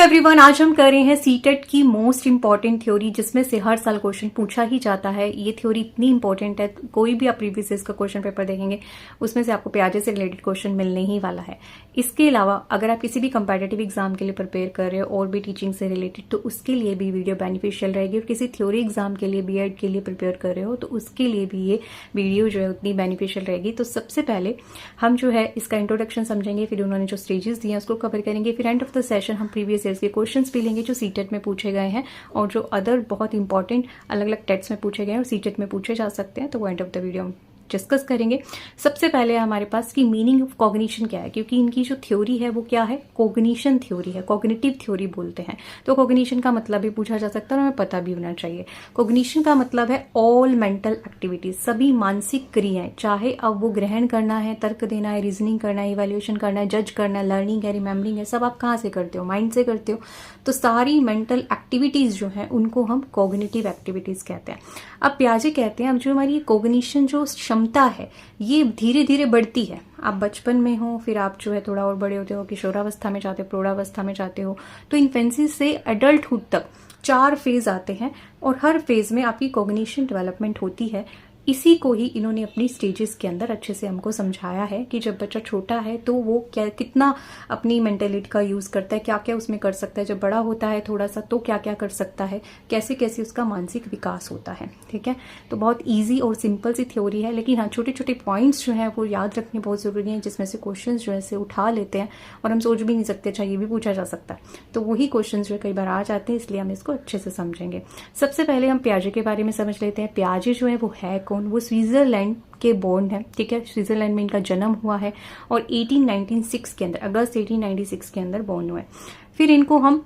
Hello everyone, आज हम कर रहे हैं सीटेट की मोस्ट इंपॉर्टेंट थ्योरी, जिसमें से हर साल क्वेश्चन पूछा ही जाता है। ये थ्योरी इतनी इंपॉर्टेंट है, कोई भी आप प्रीवियस ईयर का क्वेश्चन पेपर देखेंगे उसमें से आपको प्याजे से रिलेटेड क्वेश्चन मिलने ही वाला है। इसके अलावा अगर आप किसी भी कंपेटिटिव एग्जाम के लिए प्रिपेयर कर रहे हो और भी टीचिंग से रिलेटेड, तो उसके लिए भी वीडियो बेनिफिशियल रहेगी। और किसी थ्योरी एग्जाम के लिए, बीएड के लिए प्रिपेयर कर रहे हो, तो उसके लिए भी ये वीडियो जो है उतनी बेनिफिशियल रहेगी। तो सबसे पहले हम जो है इसका इंट्रोडक्शन समझेंगे, फिर उन्होंने जो स्टेजेस दिए हैं उसको कवर करेंगे, फिर एंड ऑफ द सेशन हम प्रीवियस ईयर्स के क्वेश्चंस भी लेंगे जो सीटेट में पूछे गए हैं और जो अदर बहुत इंपॉर्टेंट अलग अलग टेट्स में पूछे गए हैं और सीटेट में पूछे जा सकते हैं। तो वो एंड ऑफ द वीडियो हम डिस्कस करेंगे। सबसे पहले हमारे पास की मीनिंग ऑफ कॉग्निशन क्या है, क्योंकि इनकी जो थ्योरी है वो क्या है, कॉग्निशन थ्योरी है, कॉग्निटिव थ्योरी बोलते हैं। तो कॉग्निशन का मतलब भी पूछा जा सकता है और हमें पता भी होना चाहिए। कॉग्निशन का मतलब है ऑल मेंटल एक्टिविटीज, सभी मानसिक क्रियाएं, चाहे अब वो ग्रहण करना है, तर्क देना है, रीजनिंग करना है, इवैल्यूएशन करना है, जज करना है, लर्निंग है, रिमेम्बरिंग है, सब आप कहाँ से करते हो, माइंड से करते हो। तो सारी मेंटल एक्टिविटीज जो है उनको हम कॉग्निटिव एक्टिविटीज कहते हैं। अब प्याजे कहते हैं अब जो हमारी कॉग्निशन जो क्षमता है ये धीरे धीरे बढ़ती है। आप बचपन में हो, फिर आप जो है थोड़ा और बड़े होते हो, किशोरावस्था में जाते हो, प्रौढ़ावस्था में जाते हो, तो इन्फेंसी से एडल्टहुड तक 4 फेज आते हैं और हर फेज में आपकी कॉग्निशन डेवलपमेंट होती है। इसी को ही इन्होंने अपनी स्टेजेस के अंदर अच्छे से हमको समझाया है कि जब बच्चा छोटा है तो वो क्या कितना अपनी मेंटेलिटी का यूज करता है, क्या क्या उसमें कर सकता है, जब बड़ा होता है थोड़ा सा तो क्या क्या कर सकता है, कैसे कैसे उसका मानसिक विकास होता है। ठीक है, तो बहुत ईजी और सिंपल सी थ्योरी है, लेकिन हाँ छोटे छोटे पॉइंट्स जो है वो याद रखने बहुत जरूरी है, जिसमें से क्वेश्चन जो है से उठा लेते हैं और हम सोच भी नहीं सकते अच्छा ये भी पूछा जा सकता है। तो वही क्वेश्चन जो है कई बार आ जाते हैं, इसलिए हम इसको अच्छे से समझेंगे। सबसे पहले हम प्याजे के बारे में समझ लेते हैं। प्याजे जो है वो है कौन, वो स्विट्जरलैंड के बोर्न है। ठीक है, स्विट्जरलैंड में इनका जन्म हुआ है और 1896 के अंदर, अगस्त 1896 के अंदर बोर्न हुए। फिर इनको हम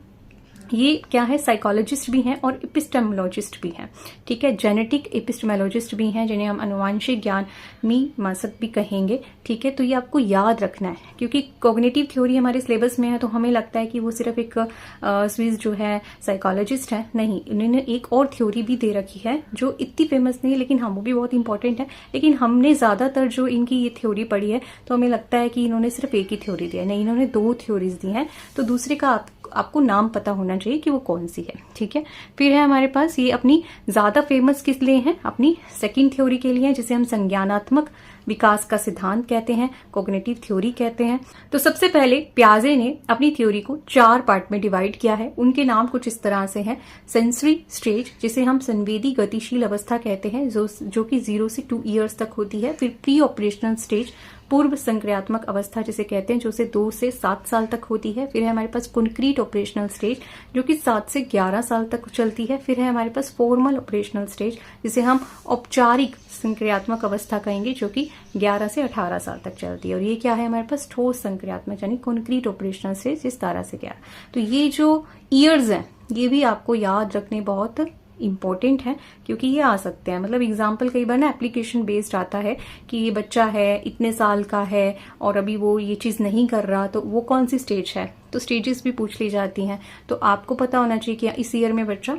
ये क्या है, साइकोलॉजिस्ट भी हैं और एपिस्टेमोलॉजिस्ट भी हैं। ठीक है, जेनेटिक एपिस्टेमोलॉजिस्ट भी हैं, जिन्हें हम अनुवांशिक ज्ञान मीमांसक भी कहेंगे। ठीक है, तो ये आपको याद रखना है, क्योंकि कॉग्निटिव थ्योरी हमारे सिलेबस में है तो हमें लगता है कि वो सिर्फ एक स्विस जो है साइकोलॉजिस्ट है। नहीं, इन्होंने एक और थ्योरी भी दे रखी है जो इतनी फेमस नहीं है, लेकिन हाँ वो भी बहुत इंपॉर्टेंट है। लेकिन हमने ज्यादातर जो इनकी ये थ्योरी पढ़ी है तो हमें लगता है कि इन्होंने सिर्फ एक ही थ्योरी दी है। नहीं, इन्होंने 2 थ्योरीज दी हैं, तो दूसरे का आपको नाम पता होना चाहिए कि वो कौन सी है। ठीक है, फिर है हमारे पास ये अपनी ज्यादा फेमस किस लिए हैं, अपनी सेकंड थ्योरी के लिए, जिसे हम संज्ञानात्मक विकास का सिद्धांत कहते हैं, कॉग्निटिव थ्योरी कहते हैं। तो सबसे पहले प्याजे ने अपनी थ्योरी को 4 पार्ट में डिवाइड किया है। उनके नाम कुछ इस तरह से हैं। सेंसरी स्टेज, जिसे हम संवेदी गतिशील अवस्था कहते हैं, जो कि 0 से 2 ईयर्स तक होती है। फिर प्री ऑपरेशनल स्टेज, पूर्व संक्रियात्मक अवस्था जिसे कहते हैं, जो से 2 से 7 साल तक होती है। फिर है हमारे पास कॉन्क्रीट ऑपरेशनल स्टेज, जो कि 7 से 11 साल तक चलती है। फिर है हमारे पास फॉर्मल ऑपरेशनल स्टेज, जिसे हम औपचारिक संक्रियात्मक अवस्था कहेंगे, जो कि 11 से 18 साल तक चलती है। और ये क्या है हमारे पास, ठोस संक्रियात्मक यानी कॉन्क्रीट ऑपरेशनल स्टेज, 17 से 11। तो ये जो ईयर्स हैं ये भी आपको याद रखने बहुत इंपॉर्टेंट है, क्योंकि ये आ सकते हैं। मतलब एग्जाम्पल कई बार ना एप्लीकेशन बेस्ड आता है कि ये बच्चा है, इतने साल का है और अभी वो ये चीज नहीं कर रहा, तो वो कौन सी स्टेज है, तो स्टेजेस भी पूछ ली जाती हैं। तो आपको पता होना चाहिए कि इस ईयर में बच्चा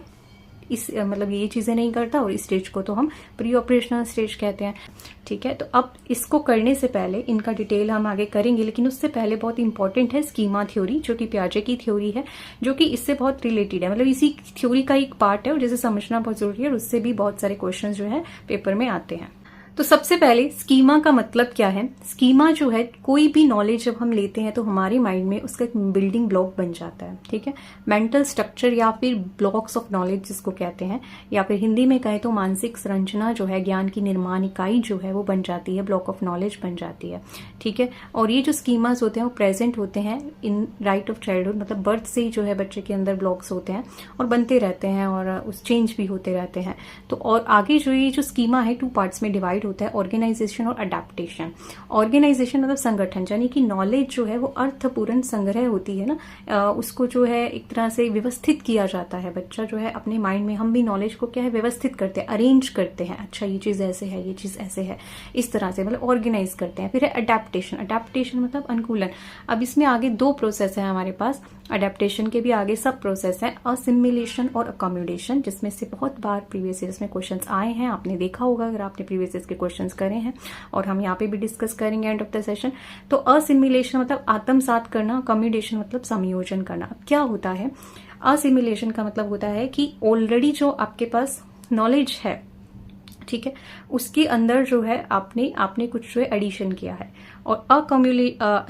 इस मतलब ये चीजें नहीं करता, और इस स्टेज को तो हम प्री ऑपरेशनल स्टेज कहते हैं। ठीक है, तो अब इसको करने से पहले इनका डिटेल हम आगे करेंगे, लेकिन उससे पहले बहुत इंपॉर्टेंट है स्कीमा थ्योरी, जो कि प्याजे की थ्योरी है, जो कि इससे बहुत रिलेटेड है। मतलब इसी थ्योरी का एक पार्ट है और जिसे समझना बहुत जरूरी है, और उससे भी बहुत सारे क्वेश्चन जो है पेपर में आते हैं। तो सबसे पहले स्कीमा का मतलब क्या है। स्कीमा जो है, कोई भी नॉलेज जब हम लेते हैं तो हमारे माइंड में उसका एक बिल्डिंग ब्लॉक बन जाता है। ठीक है, मेंटल स्ट्रक्चर या फिर ब्लॉक्स ऑफ नॉलेज जिसको कहते हैं, या फिर हिंदी में कहें तो मानसिक संरचना जो है, ज्ञान की निर्माण इकाई जो है वो बन जाती है, ब्लॉक ऑफ नॉलेज बन जाती है। ठीक है, और ये जो स्कीमास होते हैं वो प्रेजेंट होते हैं इन राइट ऑफ चाइल्डहुड, मतलब बर्थ से ही जो है बच्चे के अंदर ब्लॉक्स होते हैं और बनते रहते हैं और उस चेंज भी होते रहते हैं। तो और आगे जो ये जो स्कीमा है 2 पार्ट्स में डिवाइड होता है, ऑर्गेनाइजेशन और अडेप्टेशन। ऑर्गेनाइजेशन मतलब संगठन, यानी कि नॉलेज जो है वो अर्थपूर्ण संग्रह होती है ना, उसको जो है एक तरह से व्यवस्थित किया जाता है। बच्चा जो है अपने माइंड में, हम भी नॉलेज को क्या है व्यवस्थित करते हैं, अरेंज करते हैं, अच्छा ये चीज ऐसे है, ये चीज ऐसे है, इस तरह से मतलब ऑर्गेनाइज करते हैं। फिर है अडेप्टेशन, अडेप्टेशन मतलब अनुकूलन। अब इसमें आगे 2 प्रोसेस है हमारे पास, अडेप्टेशन के भी आगे सब प्रोसेस है, असिमिलेशन और अकोमोडेशन, जिसमें से बहुत बार प्रीवियस ईयर्स में क्वेश्चंस आए हैं, आपने देखा होगा अगर आपने प्रीवियस ईयर्स के के क्वेश्चंस करे हैं और हम यहाँ पे भी डिस्कस करेंगे एंड ऑफ द सेशन। तो असिमिलेशन मतलब आत्मसात करना, कम्युनिकेशन मतलब संयोजन करना। अब क्या होता है, असिमिलेशन का मतलब होता है कि ऑलरेडी जो आपके पास नॉलेज है, ठीक है, उसके अंदर जो है आपने कुछ जो है एडिशन किया है। और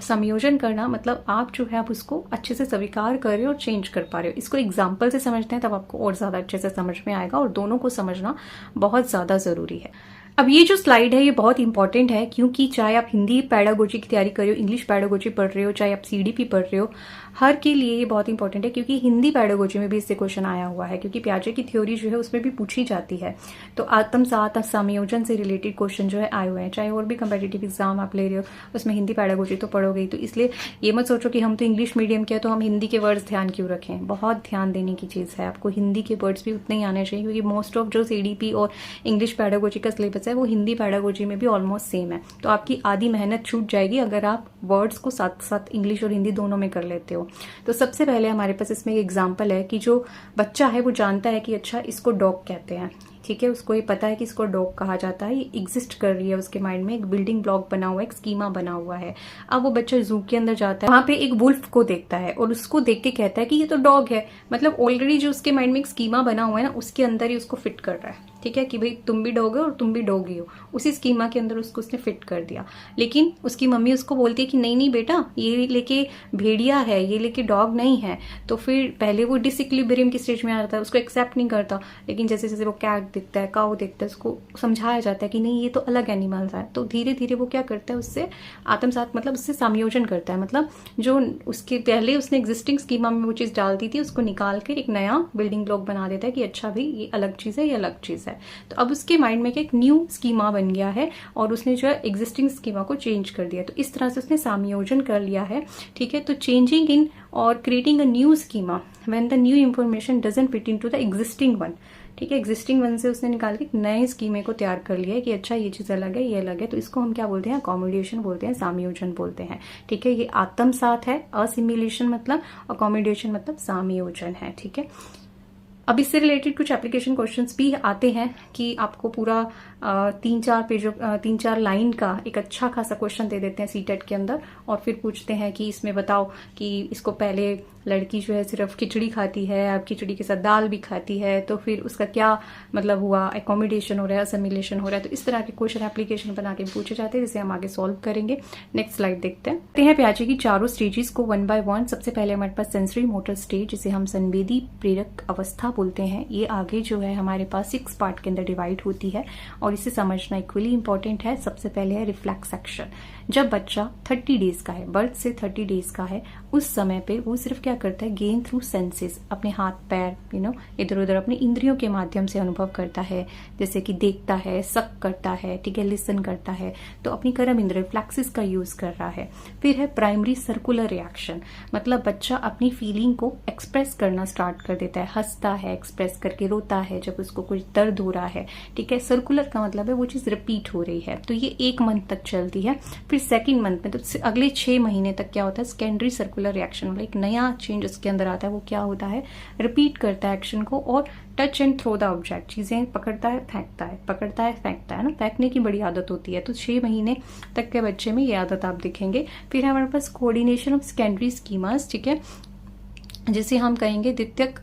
संयोजन करना मतलब आप जो है आप उसको अच्छे से स्वीकार कर रहे हो और चेंज कर पा रहे हो। इसको एग्जाम्पल से समझते हैं तब आपको और ज्यादा अच्छे से समझ में आएगा, और दोनों को समझना बहुत ज्यादा जरूरी है। अब ये जो स्लाइड है ये बहुत इंपॉर्टेंट है, क्योंकि चाहे आप हिंदी पैडागोजी की तैयारी कर रहे हो, इंग्लिश पैडागोजी पढ़ रहे हो, चाहे आप सीडीपी पढ़ रहे हो, हर के लिए ये बहुत इंपॉर्टेंट है, क्योंकि हिंदी पैडागोजी में भी इससे क्वेश्चन आया हुआ है, क्योंकि प्याजे की थ्योरी जो है उसमें भी पूछी जाती है। तो आत्मसात संयोजन से रिलेटेड क्वेश्चन जो है आए हुए हैं। चाहे और भी कंपेटिटिव एग्जाम आप ले रहे हो उसमें हिंदी पैडागोजी तो पढ़ोगे ही। तो इसलिए ये मत सोचो कि हम तो इंग्लिश मीडियम के तो हम हिंदी के वर्ड्स ध्यान क्यों रखें। बहुत ध्यान देने की चीज है, आपको हिंदी के वर्ड्स भी उतने ही आने चाहिए, क्योंकि मोस्ट ऑफ जो सीडीपी और इंग्लिश पैडागोजी का सिलेबस है वो हिंदी पैडागोजी में भी ऑलमोस्ट सेम है। तो आपकी आधी मेहनत छूट जाएगी अगर आप वर्ड्स को साथ साथ इंग्लिश और हिंदी दोनों में कर लेते हो। तो सबसे पहले हमारे पास इसमें एक एग्जाम्पल है कि जो बच्चा है वो जानता है कि अच्छा इसको डॉग कहते हैं, ठीक है, उसको ये पता है कि इसको डॉग कहा जाता है, ये एग्जिस्ट कर रही है उसके माइंड में, एक बिल्डिंग ब्लॉक बना हुआ है, एक स्कीमा बना हुआ है। अब वो बच्चा जू के अंदर जाता है, वहां पे एक वुल्फ को देखता है और उसको देख के कहता है कि ये तो डॉग है। मतलब ऑलरेडी जो उसके माइंड में एक स्कीमा बना हुआ है ना, उसके अंदर ही उसको फिट कर रहा है, ठीक है, कि भाई तुम भी डॉग हो और तुम भी डॉगी हो। उसी स्कीमा के अंदर उसको उसने फिट कर दिया। लेकिन उसकी मम्मी उसको बोलती है कि नहीं नहीं बेटा, ये लेके भेड़िया है, ये लेके डॉग नहीं है। तो फिर पहले वो डिसइक्विलिब्रियम की स्टेज में आ जाता है, उसको एक्सेप्ट नहीं करता। लेकिन जैसे जैसे वो कैट दिखता है, काऊ दिखता है, उसको समझाया जाता है कि नहीं ये तो अलग एनिमल्स है। तो धीरे धीरे वो क्या करता है, उससे आत्मसात मतलब उससे संयोजन करता है। मतलब जो उसके पहले उसने एग्जिस्टिंग स्कीमा में वो चीज डालती थी उसको निकाल कर एक नया बिल्डिंग ब्लॉक बना देता है कि अच्छा भाई ये अलग चीज है, ये अलग चीज है। तो अब उसके माइंड में एक न्यू स्कीमा बन गया है और उसने जो है एग्जिस्टिंग स्कीमा को चेंज कर दिया। तो इस तरह से उसने संयोजन कर लिया है, ठीक है। तो चेंजिंग इन और creating a new schema when the new information doesn't fit into the existing one, ठीक है। एग्जिस्टिंग वन से उसने निकाल के एक नए स्कीमे को तैयार कर लिया है कि अच्छा ये चीज अलग है, ये अलग है। तो इसको हम क्या बोलते हैं, अकोमोडेशन बोलते हैं, संयोजन बोलते हैं, ठीक है। ये आत्मसात है, असिमिलेशन मतलब, अकोमोडेशन मतलब संयोजन है, ठीक है। अब इससे रिलेटेड कुछ एप्लीकेशन क्वेश्चंस भी आते हैं कि आपको पूरा 3-4 लाइन का एक अच्छा खासा क्वेश्चन दे देते हैं सीटेट के अंदर, और फिर पूछते हैं कि इसमें बताओ कि इसको पहले लड़की जो है सिर्फ खिचड़ी खाती है, अब खिचड़ी के साथ दाल भी खाती है, तो फिर उसका क्या मतलब हुआ, एकोमोडेशन हो रहा है, असिमिलेशन हो रहा है। तो इस तरह के क्वेश्चन एप्लीकेशन बना के पूछे जाते हैं, जिसे हम आगे सॉल्व करेंगे। नेक्स्ट स्लाइड देखते हैं प्याजे की चारों स्टेजेस को 1 by 1। सबसे पहले हमारे पास सेंसरी मोटर स्टेज, जिसे हम संवेदी प्रेरक अवस्था बोलते हैं। ये आगे जो है हमारे पास 6 पार्ट के अंदर डिवाइड होती है और इसे समझना इक्वली इंपॉर्टेंट है। सबसे पहले है रिफ्लेक्स एक्शन। जब बच्चा 30 डेज का है, बर्थ से 30 डेज का है, उस समय पे वो सिर्फ क्या करता है, गेन थ्रू सेंसेस, अपने हाथ पैर इधर उधर अपने इंद्रियों के माध्यम से अनुभव करता है। जैसे कि देखता है, सक करता है, ठीक है, लिसन करता है। तो अपनी कर्म इंद्रिय रिफ्लेक्सेस का यूज कर रहा है। फिर है प्राइमरी सर्कुलर रिएक्शन, मतलब बच्चा अपनी फीलिंग को एक्सप्रेस करना स्टार्ट कर देता है, हंसता है, एक्सप्रेस करके रोता है जब उसको कुछ दर्द हो रहा है, ठीक है। सर्कुलर का मतलब है वो चीज रिपीट हो रही है। तो ये 1 मंथ तक चलती है। फिर सेकंड मंथ में, तो अगले 6 महीने तक क्या होता है, सेकेंडरी सर्कुलर रिएक्शन, मतलब एक नया चेंज उसके अंदर आता है। वो क्या होता है, रिपीट करता है एक्शन को और touch and throw the object, चीजें पकड़ता है फेंकता है, पकड़ता है फेंकता है ना, फेंकने की बड़ी आदत होती है। तो 6 महीने तक के बच्चे में ये आदत आप दिखेंगे। फिर हमारे पास कोऑर्डिनेशन ऑफ सेकेंडरी स्कीमास, ठीक है, जिसे हम कहेंगे द्वितीयक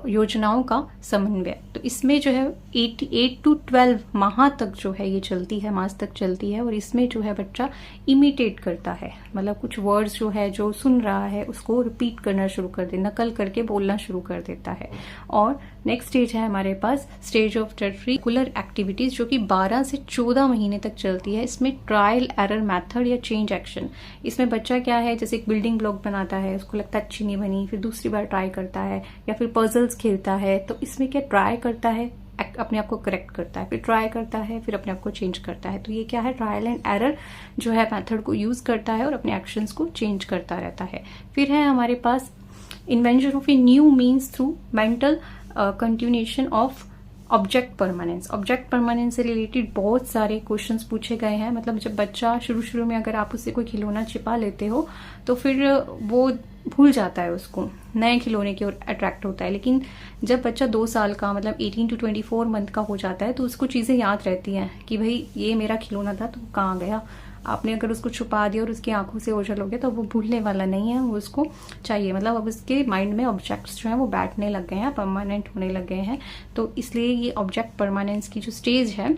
योजनाओं का समन्वय। तो इसमें जो है 8 to 12 माह तक जो है ये चलती है, मास तक चलती है। और इसमें जो है बच्चा इमिटेट करता है, मतलब कुछ वर्ड्स जो है जो सुन रहा है उसको रिपीट करना शुरू कर दे, नकल करके बोलना शुरू कर देता है। और नेक्स्ट स्टेज है हमारे पास स्टेज ऑफ टेरिकुलर एक्टिविटीज, जो कि 12 से 14 महीने तक चलती है। इसमें ट्रायल एरर मेथड या चेंज एक्शन, इसमें बच्चा क्या है, जैसे एक बिल्डिंग ब्लॉक बनाता है, उसको लगता है अच्छी नहीं बनी, फिर दूसरी बार ट्राई करता है, या फिर पजल्स खेलता है। तो इसमें क्या ट्राई करता है, अपने आप को करेक्ट करता है, फिर ट्राई करता है, फिर अपने आप को चेंज करता है। तो ये क्या है, ट्रायल एंड एरर जो है मेथड को यूज करता है और अपने एक्शंस को चेंज करता रहता है। फिर है हमारे पास invention of a new means through mental continuation of object permanence. Object permanence से रिलेटेड बहुत सारे क्वेश्चंस पूछे गए हैं। मतलब जब बच्चा शुरू में अगर आप उससे कोई खिलौना छिपा लेते हो तो फिर वो भूल जाता है, उसको नए खिलौने की ओर अट्रैक्ट होता है। लेकिन जब बच्चा 2 साल का मतलब 18 to 24 मंथ का हो जाता है तो उसको चीज़ें याद रहती हैं कि भाई ये मेरा खिलौना था तो कहाँ गया। आपने अगर उसको छुपा दिया और उसकी आंखों से ओझल हो गया तो वो भूलने वाला नहीं है, वो उसको चाहिए। मतलब अब उसके माइंड में ऑब्जेक्ट्स जो है वो बैठने लग गए हैं, परमानेंट होने लग गए हैं। तो इसलिए ये ऑब्जेक्ट परमानेंस की जो स्टेज है,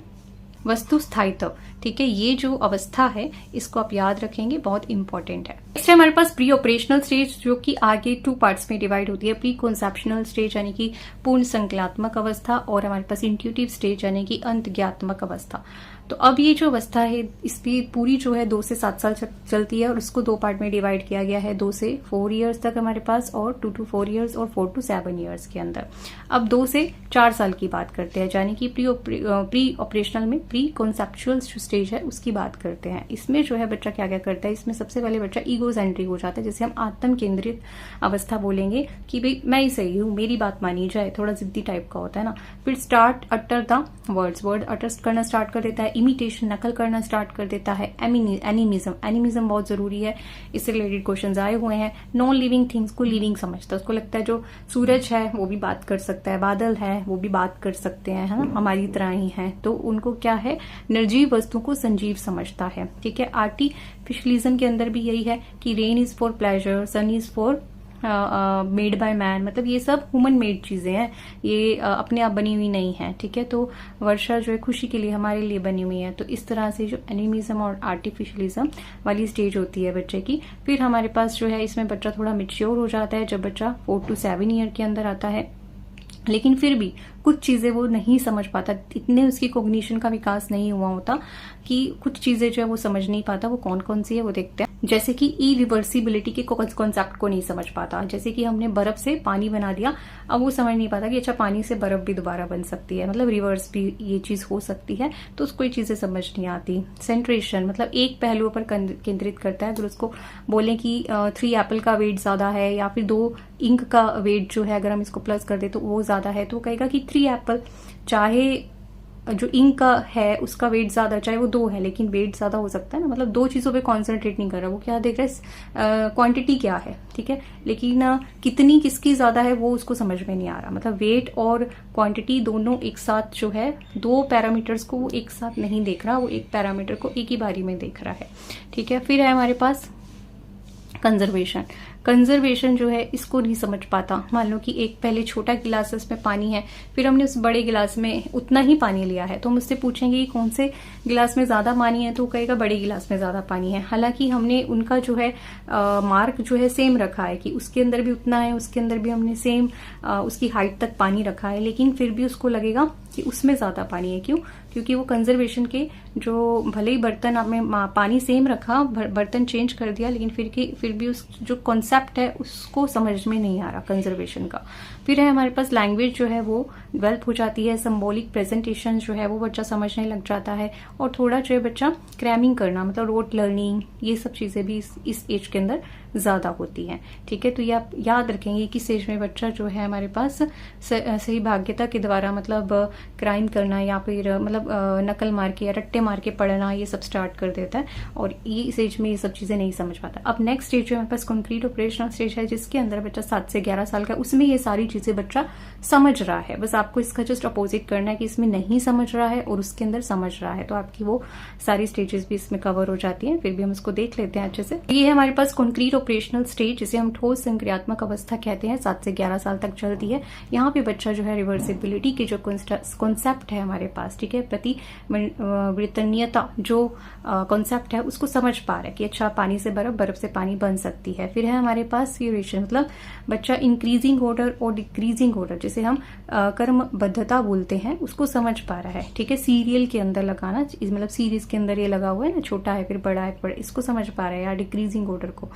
वस्तु स्थायित्व, ठीक है, ये जो अवस्था है इसको आप याद रखेंगे, बहुत इंपॉर्टेंट है। नेक्स्ट है हमारे पास प्री ऑपरेशनल स्टेज, जो कि आगे 2 पार्ट्स में डिवाइड होती है। प्री कॉन्सेप्शनल स्टेज यानी कि पूर्ण संकल्पात्मक अवस्था, और हमारे पास इंट्यूटिव स्टेज यानी कि अंतज्ञात्मक अवस्था। तो अब ये जो अवस्था है इसकी पूरी जो है 2 से 7 साल चलती है और उसको 2 पार्ट में डिवाइड किया गया है, 2 से 4 ईयर्स तक हमारे पास, और 2 to 4 ईयर्स और 4 to 7 ईयर्स के अंदर। अब 2 से 4 साल की बात करते हैं, यानी कि प्री ऑपरेशनल में प्री कॉन्सेप्चुअल जो स्टेज है उसकी बात करते हैं। इसमें जो है बच्चा क्या क्या करता है, इसमें सबसे पहले बच्चा ईगो सेंट्रिक हो जाता है, जिसे हम आत्म केंद्रित अवस्था बोलेंगे कि भाई मैं ही सही हूँ, मेरी बात मानी जाए, थोड़ा जिद्दी टाइप का होता है ना। फिर स्टार्ट अटर द वर्ड अटर करना स्टार्ट कर देता है, इमिटेशन नकल करना स्टार्ट कर देता है, एनिमिज्म बहुत जरूरी है, इससे रिलेटेड क्वेश्चंस आए हुए हैं। नॉन लिविंग थिंग्स को लिविंग समझता है, उसको लगता है जो सूरज है वो भी बात कर सकता है, बादल है वो भी बात कर सकते हैं, है ना, हमारी तरह ही है। तो उनको क्या है, निर्जीव वस्तु को संजीव समझता है, ठीक है। आर्टिफिशियलिज्म के अंदर भी यही है कि rain is for pleasure, sun is for made by man, मतलब ये सब ह्यूमन मेड चीजें हैं, ये अपने आप बनी हुई नहीं है, ठीक है। तो वर्षा जो है खुशी के लिए हमारे लिए बनी हुई है। तो इस तरह से जो एनिमिज्म और आर्टिफिशियलिज्म वाली स्टेज होती है बच्चे की। फिर हमारे पास जो है इसमें बच्चा थोड़ा मैच्योर हो जाता है जब बच्चा 4 to 7 ईयर के अंदर आता है, लेकिन फिर भी कुछ चीजें वो नहीं समझ पाता, इतने उसकी कॉग्निशन का विकास नहीं हुआ होता कि कुछ चीजें जो है वो समझ नहीं पाता। वो कौन कौन सी है वो देखते हैं, जैसे कि इरिवर्सिबिलिटी के कॉन्सेप्ट को नहीं समझ पाता। जैसे कि हमने बर्फ से पानी बना दिया, अब वो समझ नहीं पाता कि अच्छा पानी से बर्फ भी दोबारा बन सकती है, मतलब रिवर्स भी ये चीज हो सकती है, तो उसको ये चीजें समझ नहीं आती। सेंट्रेशन मतलब एक पहलू पर केंद्रित करता है। अगर उसको बोले कि 3 एप्पल का वेट ज्यादा है या फिर 2 इंक का वेट जो है अगर हम इसको प्लस कर दे तो वो ज्यादा है, तो कहेगा कि 3 एप्पल, चाहे जो इंक का है उसका वेट ज्यादा, चाहे वो 2 है लेकिन वेट ज्यादा हो सकता है ना, मतलब 2 चीजों पे कॉन्सेंट्रेट नहीं कर रहा, वो क्या देख रहा है, क्वांटिटी क्या है, ठीक है, लेकिन कितनी किसकी ज्यादा है वो उसको समझ में नहीं आ रहा। मतलब वेट और क्वांटिटी दोनों एक साथ जो है, 2 पैरामीटर्स को वो एक साथ नहीं देख रहा, वो एक पैरामीटर को एक ही बारी में देख रहा है, ठीक है। फिर है हमारे पास कंजर्वेशन जो है इसको नहीं समझ पाता। मान लो कि एक पहले छोटा गिलास है उसमें पानी है, फिर हमने उस बड़े गिलास में उतना ही पानी लिया है, तो हम उससे पूछेंगे कि कौन से गिलास में ज्यादा पानी है, तो वो कहेगा बड़े गिलास में ज्यादा पानी है। हालांकि हमने उनका जो है मार्क जो है सेम रखा है कि उसके अंदर भी उतना है, उसके अंदर भी हमने सेम उसकी हाइट तक पानी रखा है, लेकिन फिर भी उसको लगेगा कि उसमें ज्यादा पानी है। क्यों? क्योंकि वो कंजर्वेशन के जो भले ही बर्तन आपने पानी सेम रखा, बर्तन चेंज कर दिया, लेकिन फिर भी उस जो कॉन्सेप्ट है उसको समझ में नहीं आ रहा कंजर्वेशन का। फिर है हमारे पास लैंग्वेज जो है वो डेवलप हो जाती है, सिंबॉलिक प्रेजेंटेशन जो है वो बच्चा समझने लग जाता है, और थोड़ा जो है बच्चा क्रैमिंग करना मतलब रोट लर्निंग, ये सब चीजें भी इस एज के अंदर ज्यादा होती हैं, ठीक है। तो ये आप याद रखेंगे कि इस एज में बच्चा जो है हमारे पास सही भाग्यता के द्वारा मतलब क्राइम करना या फिर मतलब नकल मार के या रट्टे मार के पढ़ना ये सब स्टार्ट कर देता है, और ये इस एज में ये सब चीजें नहीं समझ पाता। अब नेक्स्ट स्टेज जो हमारे पास कंक्रीट ऑपरेशनल स्टेज है, जिसके अंदर बच्चा 7 से 11 साल का, उसमें ये सारी चीजें बच्चा समझ रहा है। बस आपको इसका जस्ट अपोजिट करना है कि इसमें नहीं समझ रहा है और उसके अंदर समझ रहा है, तो आपकी वो सारी स्टेजेस भी इसमें कवर हो जाती हैं। फिर भी हम इसको देख लेते हैं अच्छे से। ये है हमारे पास कंक्रीट ऑपरेशनल स्टेज, जिसे हम ठोस संक्रियात्मक अवस्था कहते हैं, 7 से 11 साल तक चलती है। यहाँ पे बच्चा जो है रिवर्सिबिलिटी के जो कॉन्सेप्ट है हमारे पास, ठीक है, प्रतिवर्तनीयता जो कॉन्सेप्ट है उसको समझ पा रहा है कि अच्छा पानी से बर्फ, बर्फ से पानी बन सकती है। फिर है हमारे पास फ्यूरेशन, मतलब बच्चा इंक्रीजिंग ऑर्डर और डिक्रीजिंग ऑर्डर, जिसे हम कर्मबद्धता बोलते हैं, उसको समझ पा रहा है, ठीक है। सीरियल के अंदर लगाना, मतलब सीरीज के अंदर ये लगा हुआ है ना, छोटा है फिर बड़ा है, इसको समझ पा रहा है, या डिक्रीजिंग ऑर्डर को।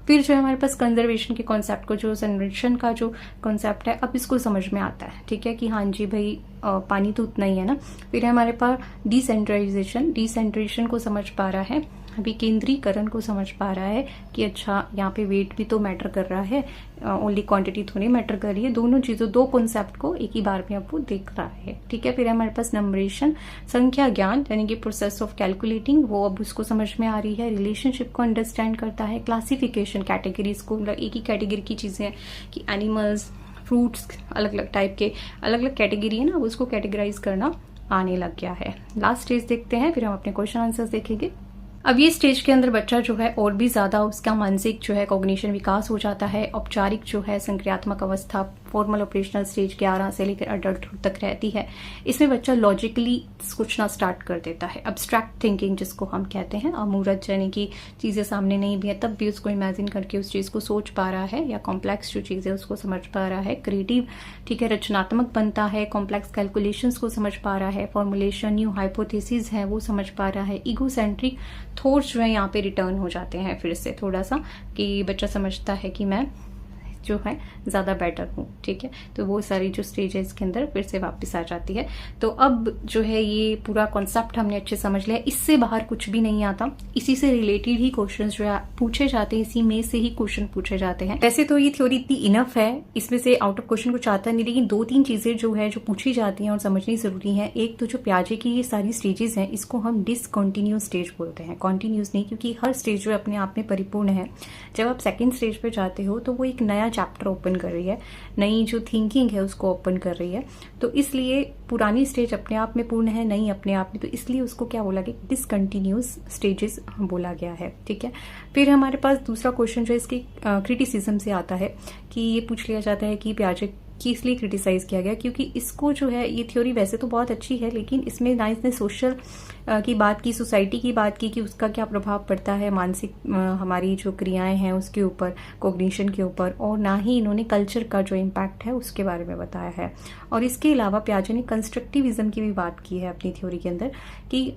फिर जो है हमारे पास कंजर्वेशन के कॉन्सेप्ट को, जो संरक्षण का जो कॉन्सेप्ट है, अब इसको समझ में आता है, ठीक है, कि हाँ जी भाई पानी तो उतना ही है ना। फिर है हमारे पास डिसेंट्रलाइजेशन को समझ पा रहा है, अभी केंद्रीकरण को समझ पा रहा है कि अच्छा यहाँ पे वेट भी तो मैटर कर रहा है, ओनली क्वांटिटी थोड़ी मैटर कर रही है। दोनों चीजों, दो कॉन्सेप्ट को एक ही बार में आपको दिख रहा है, ठीक है। फिर हमारे पास नंबरेशन, संख्या ज्ञान यानी कि प्रोसेस ऑफ कैलकुलेटिंग, वो अब उसको समझ में आ रही है। रिलेशनशिप को अंडरस्टैंड करता है। क्लासिफिकेशन, कैटेगरीज को, एक ही कैटेगरी की चीजें कि एनिमल्स, फ्रूट्स, अलग अलग टाइप के अलग अलग कैटेगरी है ना, उसको कैटेगराइज करना आने लग गया है। लास्ट स्टेज देखते हैं, फिर हम अपने क्वेश्चन आंसर्स देखेंगे। अब ये स्टेज के अंदर बच्चा जो है और भी ज्यादा उसका मानसिक जो है कॉग्निशन विकास हो जाता है। औपचारिक जो है संक्रियात्मक अवस्था, फॉर्मल ऑपरेशनल स्टेज 11 से लेकर अडल्टहुड तक रहती है। इसमें बच्चा लॉजिकली सोचना स्टार्ट कर देता है। अब्स्ट्रैक्ट थिंकिंग जिसको हम कहते हैं, अमूर्त यानी कि चीजें सामने नहीं भी है तब भी उसको इमेजिन करके उस चीज को सोच पा रहा है, या कॉम्प्लेक्स जो चीज है उसको समझ पा रहा है। क्रिएटिव, ठीक है, रचनात्मक बनता है। कॉम्प्लेक्स कैलकुलेशंस को समझ पा रहा है। फॉर्मुलेशन, न्यू हाइपोथेसिस है वो समझ पा रहा है। इगोसेंट्रिक थॉट्स जो है यहाँ पे रिटर्न हो जाते हैं फिर से थोड़ा सा, कि बच्चा समझता है कि मैं जो है ज्यादा बेटर हूँ, ठीक है। तो वो सारी जो स्टेज है इसके अंदर फिर से वापस आ जाती है। तो अब जो है ये पूरा कॉन्सेप्ट हमने अच्छे समझ लिया। इससे बाहर कुछ भी नहीं आता, इसी से रिलेटेड ही क्वेश्चन जो है पूछे जाते हैं, इसी में से ही क्वेश्चन पूछे जाते हैं। वैसे तो ये थ्योरी इतनी इनफ है, इसमें से आउट ऑफ क्वेश्चन कुछ आता नहीं, लेकिन 2-3 चीजें जो है जो पूछी जाती हैं और समझनी जरूरी है। एक तो जो प्याजे की ये सारी स्टेजेस हैं, इसको हम डिसकंटिन्यूस स्टेज बोलते हैं, कॉन्टिन्यूस नहीं, क्योंकि हर स्टेज जो अपने आप में परिपूर्ण है। जब आप सेकेंड स्टेज पे जाते हो तो वो एक नया चैप्टर ओपन कर रही है, नई जो थिंकिंग है उसको ओपन कर रही है। तो इसलिए पुरानी स्टेज अपने आप में पूर्ण है, नई अपने आप में, तो इसलिए उसको क्या बोला गया, डिसकंटिन्यूस स्टेजेस बोला गया है, ठीक है। फिर हमारे पास दूसरा क्वेश्चन जो है इसकी क्रिटिसिज्म से आता है, कि ये पूछ लिया जाता है कि प्याजे कि इसलिए क्रिटिसाइज किया गया क्योंकि इसको जो है, ये थ्योरी वैसे तो बहुत अच्छी है, लेकिन इसमें ना इसने सोशल की बात की, सोसाइटी की बात की कि उसका क्या प्रभाव पड़ता है मानसिक हमारी जो क्रियाएं हैं उसके ऊपर, कॉग्निशन के ऊपर, और ना ही इन्होंने कल्चर का जो इम्पैक्ट है उसके बारे में बताया है। और इसके अलावा प्याजे ने कंस्ट्रक्टिविज्म की भी बात की है अपनी थ्योरी के अंदर, कि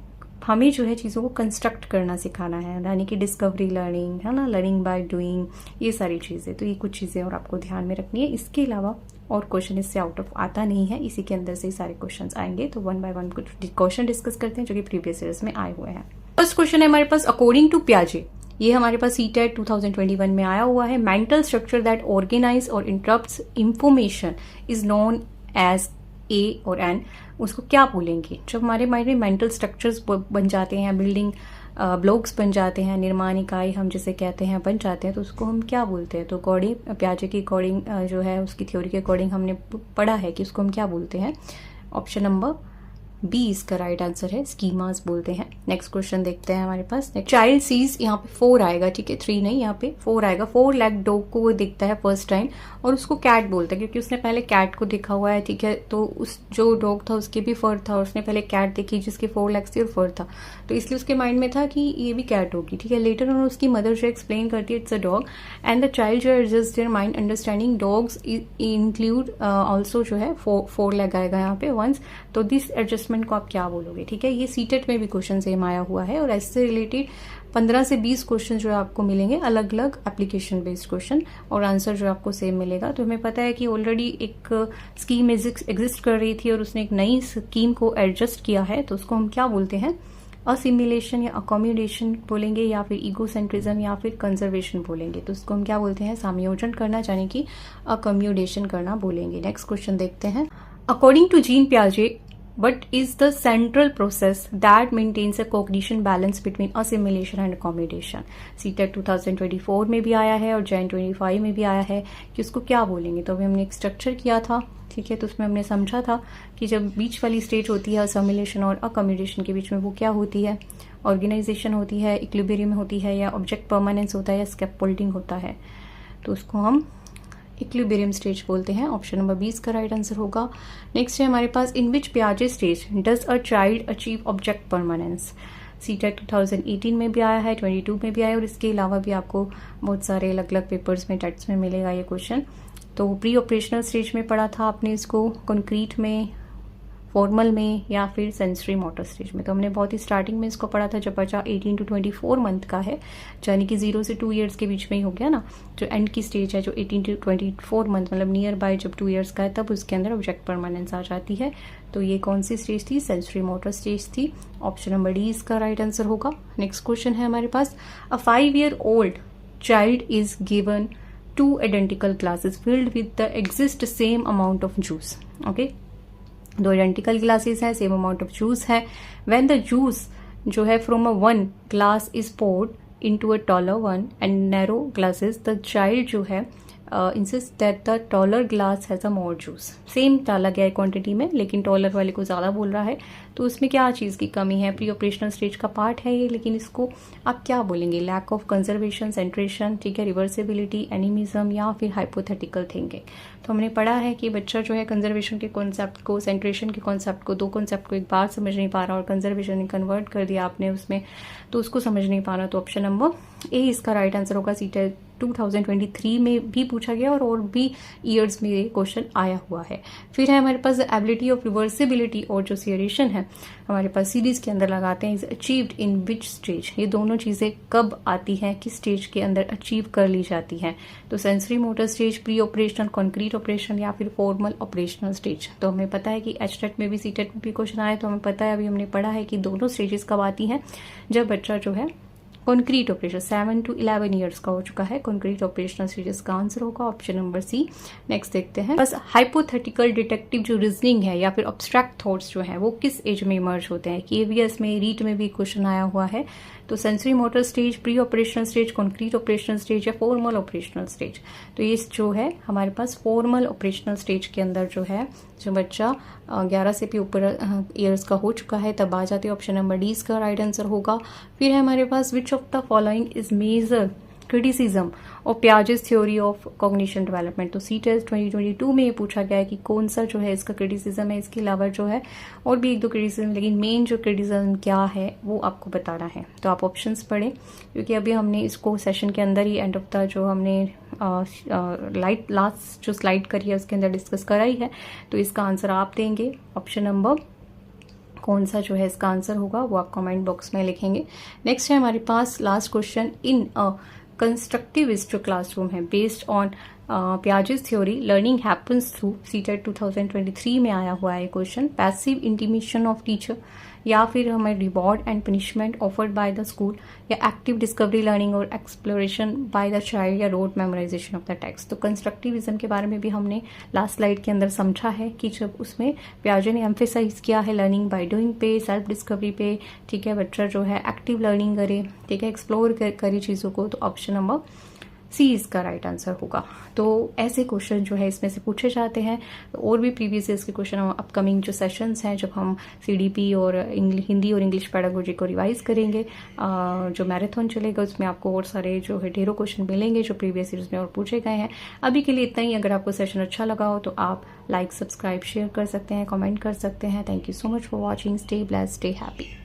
हमें जो है चीज़ों को कंस्ट्रक्ट करना सिखाना है, यानी कि डिस्कवरी लर्निंग है ना, लर्निंग बाय डूइंग, ये सारी चीज़ें। तो ये कुछ चीज़ें और आपको ध्यान में रखनी है। इसके अलावा और क्वेश्चन इससे आउट ऑफ आता नहीं है, इसी के अंदर से ही सारे क्वेश्चंस आएंगे। तो 1 बाय 1 कुछ क्वेश्चन डिस्कस करते हैं जो कि प्रीवियस ईयर्स में आए हुए हैं। फर्स्ट क्वेश्चन है हमारे पास, अकॉर्डिंग टू प्याजे, ये हमारे पास सीटेट 2021 में आया हुआ है। मेंटल स्ट्रक्चर दैट ऑर्गेनाइज और interprets information is known as a और एन, उसको क्या बोलेंगे? जब हमारे माइंड में मेंटल स्ट्रक्चर्स बन जाते हैं, बिल्डिंग ब्लॉक्स बन जाते हैं, निर्माण इकाई हम जिसे कहते हैं बन जाते हैं, तो उसको हम क्या बोलते हैं? तो अकॉर्डिंग प्याजे की अकॉर्डिंग जो है उसकी थ्योरी के अकॉर्डिंग हमने पढ़ा है कि उसको हम क्या बोलते हैं। ऑप्शन नंबर बी इसका राइट आंसर है, स्कीमास बोलते हैं। नेक्स्ट क्वेश्चन देखते हैं हमारे पास। चाइल्ड सीज, यहाँ पे 4 आएगा, ठीक है, 3 नहीं, यहाँ पे 4 आएगा। 4 लेग डॉग को वो देखता है फर्स्ट टाइम और उसको कैट बोलता है, क्योंकि उसने पहले कैट को देखा हुआ है, ठीक है। तो उस जो डॉग था उसके भी फर था और उसने पहले कैट देखी जिसके 4 लेग्स थी और फर था, तो इसलिए उसके माइंड में था कि ये भी कैट होगी, ठीक है। लेटर ऑन उसकी मदर जो एक्सप्लेन करती है it's a dog, and the child जो adjust their mind understanding dogs include also जो है 4 लेग आएगा यहाँ पे वंस। तो दिस एडजस्टमेंट को आप क्या बोलोगे, ठीक है। ये सीटेट में भी क्वेश्चन सेम आया हुआ है, और इससे रिलेटेड 15 से 20 क्वेश्चन जो आपको मिलेंगे, अलग अलग एप्लीकेशन बेस्ड क्वेश्चन, और आंसर जो आपको सेम मिलेगा। तो हमें पता है कि ऑलरेडी एक स्कीम एग्जिस्ट कर रही थी और उसने एक नई स्कीम को एडजस्ट किया है, तो उसको हम क्या बोलते हैं? असिमिलेशन या अकोमोडेशन बोलेंगे, या फिर ईगोसेंट्रिज्म, या फिर कंजर्वेशन बोलेंगे। तो उसको हम क्या बोलते हैं? समायोजन करना, यानी कि अकोमोडेशन करना बोलेंगे। नेक्स्ट क्वेश्चन देखते हैं। अकॉर्डिंग टू जीन पियाजे, what is the central process that maintains a cognition balance between assimilation and accommodation? CTET 2024 में भी आया है और Jan 25 में भी आया है कि उसको क्या बोलेंगे। तो अभी हमने एक स्ट्रक्चर किया था, ठीक है, तो उसमें हमने समझा था कि जब बीच वाली स्टेज होती है असमिलेशन और अकोमोडेशन के बीच में, वो क्या होती है? ऑर्गेनाइजेशन होती है, इक्विलिब्रियम होती है, या ऑब्जेक्ट परमानेंस होता है, या स्कैफोल्डिंग होता है। तो उसको हम इक्विलिब्रियम स्टेज बोलते हैं। ऑप्शन नंबर 20 का राइट आंसर होगा। नेक्स्ट है हमारे पास, इन विच पियाजे stage does a child achieve object permanence? CTET 2018 में भी आया है, 22 में भी आया, और इसके अलावा भी आपको बहुत सारे अलग अलग पेपर्स में, टेट्स में मिलेगा ये क्वेश्चन। तो प्री ऑपरेशनल स्टेज में पढ़ा था आपने इसको, कंक्रीट में फॉर्मल में या फिर सेंसरी मोटर स्टेज में। तो हमने बहुत ही स्टार्टिंग में इसको पढ़ा था जब बच्चा 18 to 24 मंथ का है, यानी कि 0 से 2 ईयर्स के बीच में ही हो गया ना। जो एंड की स्टेज है जो 18 to 24 मंथ मतलब नियर बाय जब 2 ईयर्स का है, तब उसके अंदर ऑब्जेक्ट परमानेंस आ जाती है। तो ये कौन सी स्टेज थी? सेंसरी मोटर स्टेज थी। ऑप्शन नंबर डी इसका राइट आंसर होगा। नेक्स्ट क्वेश्चन है हमारे पास, अ 5-year-old child is given 2 identical glasses filled with the exact same amount of juice. Okay, 2 identical glasses है, same amount of juice है। When the juice जो है from a one glass is poured into a taller one and narrow glasses, the child जो है insist that the taller glass has a more juice. Same डाला गया है quantity में, लेकिन टॉलर वाले को ज़्यादा बोल रहा है, तो उसमें क्या चीज़ की कमी है? प्री ऑपरेशनल स्टेज का पार्ट है ये, लेकिन इसको आप क्या बोलेंगे? लैक ऑफ कंजर्वेशन, सेंट्रेशन, ठीक है, रिवर्सिबिलिटी, एनिमिज्म या फिर हाइपोथेटिकल थिंकिंग। तो हमने पढ़ा है कि बच्चा जो है कंजर्वेशन के कॉन्सेप्ट को, सेंट्रेशन के कॉन्सेप्ट को, 2 कॉन्सेप्ट को एक बार समझ नहीं पा रहा और कंजर्वेशन ने कन्वर्ट कर दिया आपने उसमें, तो उसको समझ नहीं पा रहा। तो ऑप्शन नंबर ए इसका राइट आंसर होगा। सीटेट 2023 में भी पूछा गया और भी ईयर्स में ये क्वेश्चन आया हुआ है। फिर है हमारे पास एबिलिटी ऑफ रिवर्सिबिलिटी और जो सियरेशन है हमारे पास सीरीज के अंदर लगाते हैं, is achieved in which stage. ये दोनों चीजें कब आती हैं, किस स्टेज के अंदर अचीव कर ली जाती हैं? तो sensory motor stage, pre operational, concrete operation या फिर फॉर्मल ऑपरेशनल स्टेज। तो हमें पता है कि एचटेट में भी सीटेट में भी क्वेश्चन आया, तो हमें पता है, अभी हमने पढ़ा है कि दोनों स्टेजेस कब आती हैं, जब बच्चा जो है कॉन्क्रीट ऑपरेशन 7 to 11 ईयर्स का हो चुका है। कॉन्क्रीट ऑपरेशनल स्टेजेस का आंसर होगा ऑप्शन नंबर सी। नेक्स्ट देखते हैं, बस हाइपोथेटिकल डिटेक्टिव जो रीजनिंग है या फिर अब्स्ट्रैक्ट थॉट्स जो है वो किस एज में इमर्ज होते हैं? केवीएस में, रीट में भी क्वेश्चन आया हुआ है। तो sensory motor stage, pre operational stage, concrete operational stage या फॉर्मल ऑपरेशनल स्टेज। तो ये जो है हमारे पास फॉर्मल ऑपरेशनल स्टेज के अंदर जो है, जो बच्चा 11 से भी ऊपर ईयर्स का हो चुका है, तब आ जाते हैं। ऑप्शन नंबर डी इसका राइट आंसर होगा। फिर है हमारे पास, which of the following is major criticism और Piaget's theory of cognition development. तो सी टेस्ट 2022 में ये पूछा गया है कि कौन सा जो है इसका क्रिटिसिज्म है। इसके अलावा जो है और भी 1-2 क्रिटिसिज्म, लेकिन मेन जो क्रिटिसिज्म क्या है वो आपको बताना है। तो आप ऑप्शंस पढ़ें, क्योंकि अभी हमने इसको सेशन के अंदर ही एंड ऑफ द जो हमने लास्ट जो स्लाइड करी है उसके अंदर डिस्कस कराई है। तो इसका आंसर आप देंगे। ऑप्शन नंबर कौन सा जो है इसका आंसर होगा वो आप कमेंट बॉक्स में लिखेंगे। नेक्स्ट है हमारे पास last question, in a constructivist जो क्लासरूम है based on Piaget's theory learning happens through. CTET 2023 में आया हुआ है question. Passive intimation of teacher या फिर हमें reward and punishment offered by the school या एक्टिव डिस्कवरी लर्निंग और एक्सप्लोरेशन बाय द चाइल्ड या rote memorisation of the text. तो कंस्ट्रक्टिविज्म के बारे में भी हमने लास्ट स्लाइड के अंदर समझा है कि जब उसमें पियाजे ने एम्फेसाइज किया है लर्निंग बाय डूइंग पे, सेल्फ डिस्कवरी पे, ठीक है, बच्चा जो है एक्टिव लर्निंग करे, ठीक है, एक्सप्लोर करे चीज़ों को। तो ऑप्शन नंबर सी इसका राइट आंसर होगा। तो ऐसे क्वेश्चन जो है इसमें से पूछे जाते हैं। और भी प्रीवियस ईयर्स के क्वेश्चन अपकमिंग जो सेशंस हैं, जब हम सीडीपी और हिंदी और इंग्लिश पेडागोजी को रिवाइज करेंगे, जो मैराथन चलेगा उसमें आपको और सारे जो है ढेरों क्वेश्चन मिलेंगे जो प्रीवियस ईयर्स में और पूछे गए हैं। अभी के लिए इतना ही। अगर आपको सेशन अच्छा लगा हो तो आप लाइक, सब्सक्राइब, शेयर कर सकते हैं, कमेंट कर सकते हैं। Thank you so much for watching. Stay blessed, stay happy.